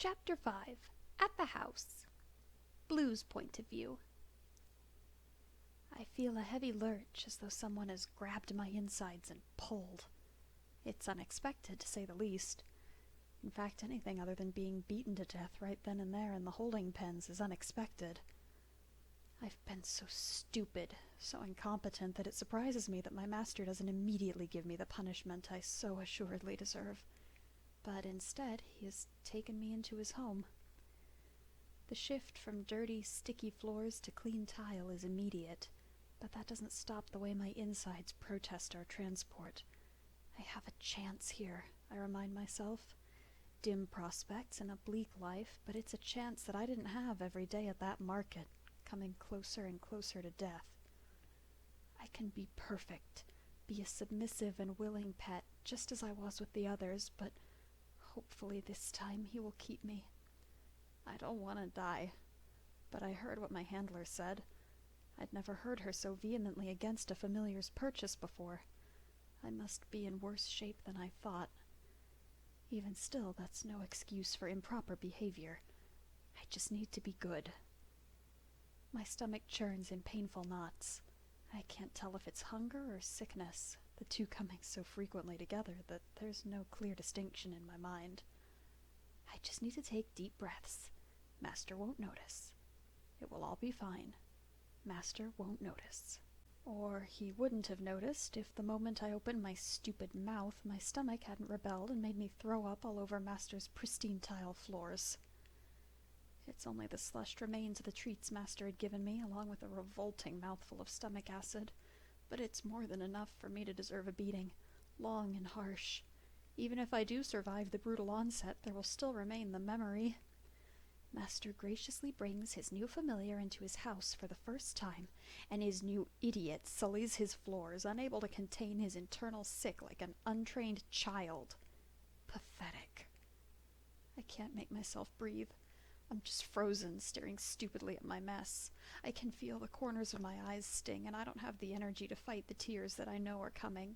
Chapter 5. At the House. Blue's Point of View. I feel a heavy lurch, as though someone has grabbed my insides and pulled. It's unexpected, to say the least. In fact, anything other than being beaten to death right then and there in the holding pens is unexpected. I've been so stupid, so incompetent, that it surprises me that my master doesn't immediately give me the punishment I so assuredly deserve. But instead, he has taken me into his home. The shift from dirty, sticky floors to clean tile is immediate, but that doesn't stop the way my insides protest our transport. I have a chance here, I remind myself. Dim prospects and a bleak life, but it's a chance that I didn't have every day at that market, coming closer and closer to death. I can be perfect, be a submissive and willing pet, just as I was with the others, but hopefully this time he will keep me. I don't want to die, but I heard what my handler said. I'd never heard her so vehemently against a familiar's purchase before. I must be in worse shape than I thought. Even still, that's no excuse for improper behavior. I just need to be good. My stomach churns in painful knots. I can't tell if it's hunger or sickness, the two coming so frequently together that there's no clear distinction in my mind. I just need to take deep breaths. Master won't notice. It will all be fine. Master won't notice. Or he wouldn't have noticed if the moment I opened my stupid mouth, my stomach hadn't rebelled and made me throw up all over Master's pristine tile floors. It's only the slushed remains of the treats Master had given me, along with a revolting mouthful of stomach acid, but it's more than enough for me to deserve a beating, long and harsh. Even if I do survive the brutal onset, there will still remain the memory. Master graciously brings his new familiar into his house for the first time, and his new idiot sullies his floors, unable to contain his internal sick like an untrained child. Pathetic. I can't make myself breathe. I'm just frozen, staring stupidly at my mess. I can feel the corners of my eyes sting, and I don't have the energy to fight the tears that I know are coming.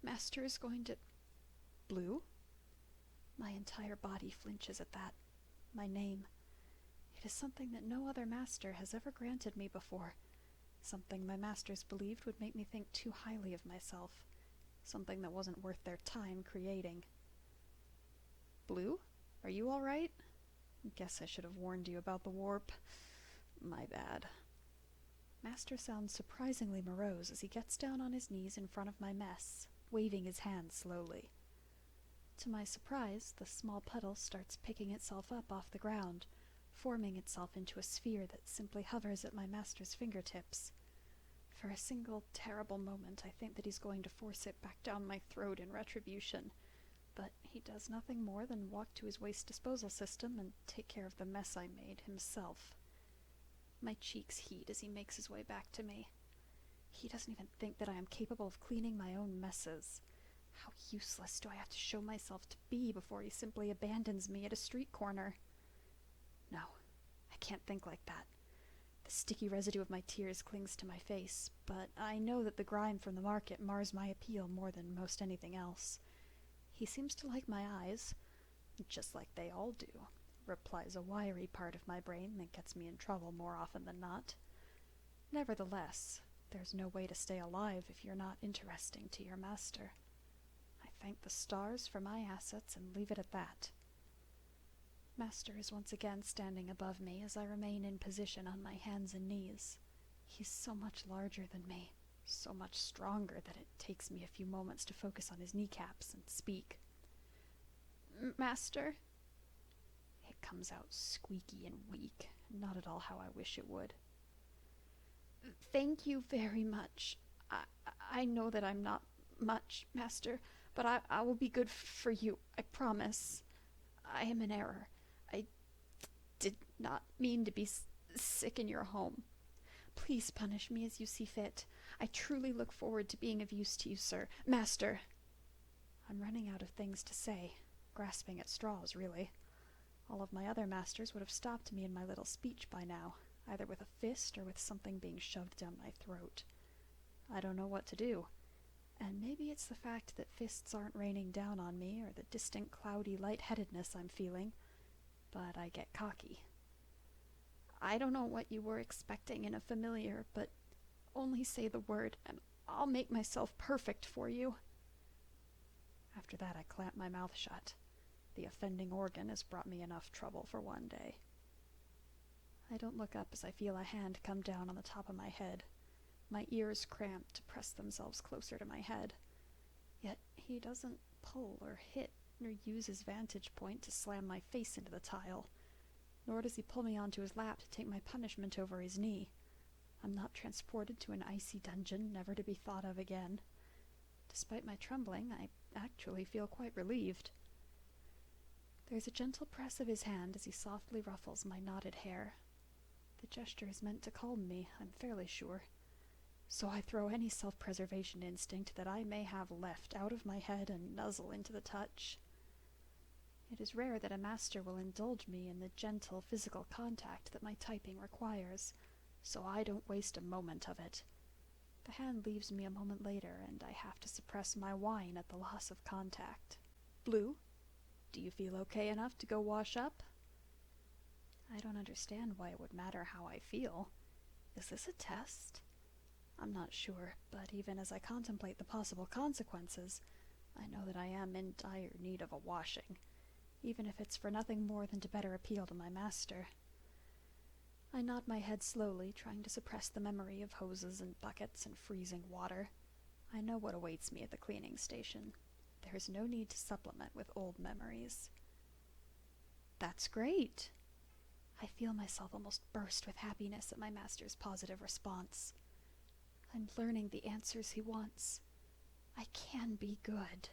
Master is going to... Blue? My entire body flinches at that. My name. It is something that no other master has ever granted me before. Something my masters believed would make me think too highly of myself. Something that wasn't worth their time creating. Blue? Are you all right? Guess I should have warned you about the warp. My bad. Master sounds surprisingly morose as he gets down on his knees in front of my mess, waving his hand slowly. To my surprise, the small puddle starts picking itself up off the ground, forming itself into a sphere that simply hovers at my master's fingertips. For a single terrible moment, I think that he's going to force it back down my throat in retribution, but he does nothing more than walk to his waste disposal system and take care of the mess I made himself. My cheeks heat as he makes his way back to me. He doesn't even think that I am capable of cleaning my own messes. How useless do I have to show myself to be before he simply abandons me at a street corner? No, I can't think like that. The sticky residue of my tears clings to my face, but I know that the grime from the market mars my appeal more than most anything else. He seems to like my eyes, just like they all do, replies a wiry part of my brain that gets me in trouble more often than not. Nevertheless, there's no way to stay alive if you're not interesting to your master. I thank the stars for my assets and leave it at that. Master is once again standing above me as I remain in position on my hands and knees. He's so much larger than me, so much stronger that it takes me a few moments to focus on his kneecaps and speak. Master? It comes out squeaky and weak, not at all how I wish it would. Thank you very much. I know that I'm not much, Master, but I will be good for you, I promise. I am in error. I did not mean to be sick in your home. Please punish me as you see fit. I truly look forward to being of use to you, sir. Master! I'm running out of things to say, grasping at straws, really. All of my other masters would have stopped me in my little speech by now, either with a fist or with something being shoved down my throat. I don't know what to do. And maybe it's the fact that fists aren't raining down on me, or the distant cloudy lightheadedness I'm feeling. but I get cocky. I don't know what you were expecting in a familiar, but only say the word and I'll make myself perfect for you. After that, I clamp my mouth shut. The offending organ has brought me enough trouble for one day. I don't look up as I feel a hand come down on the top of my head. My ears cramp to press themselves closer to my head. Yet he doesn't pull or hit or use his vantage point to slam my face into the tile. Nor does he pull me onto his lap to take my punishment over his knee. I'm not transported to an icy dungeon, never to be thought of again. Despite my trembling, I actually feel quite relieved. There's a gentle press of his hand as he softly ruffles my knotted hair. The gesture is meant to calm me, I'm fairly sure. So I throw any self-preservation instinct that I may have left out of my head and nuzzle into the touch. It is rare that a master will indulge me in the gentle physical contact that my typing requires, so I don't waste a moment of it. The hand leaves me a moment later, and I have to suppress my whine at the loss of contact. Blue, do you feel okay enough to go wash up? I don't understand why it would matter how I feel. Is this a test? I'm not sure, but even as I contemplate the possible consequences, I know that I am in dire need of a washing, even if it's for nothing more than to better appeal to my master. I nod my head slowly, trying to suppress the memory of hoses and buckets and freezing water. I know what awaits me at the cleaning station. There is no need to supplement with old memories. That's great! I feel myself almost burst with happiness at my master's positive response. I'm learning the answers he wants. I can be good.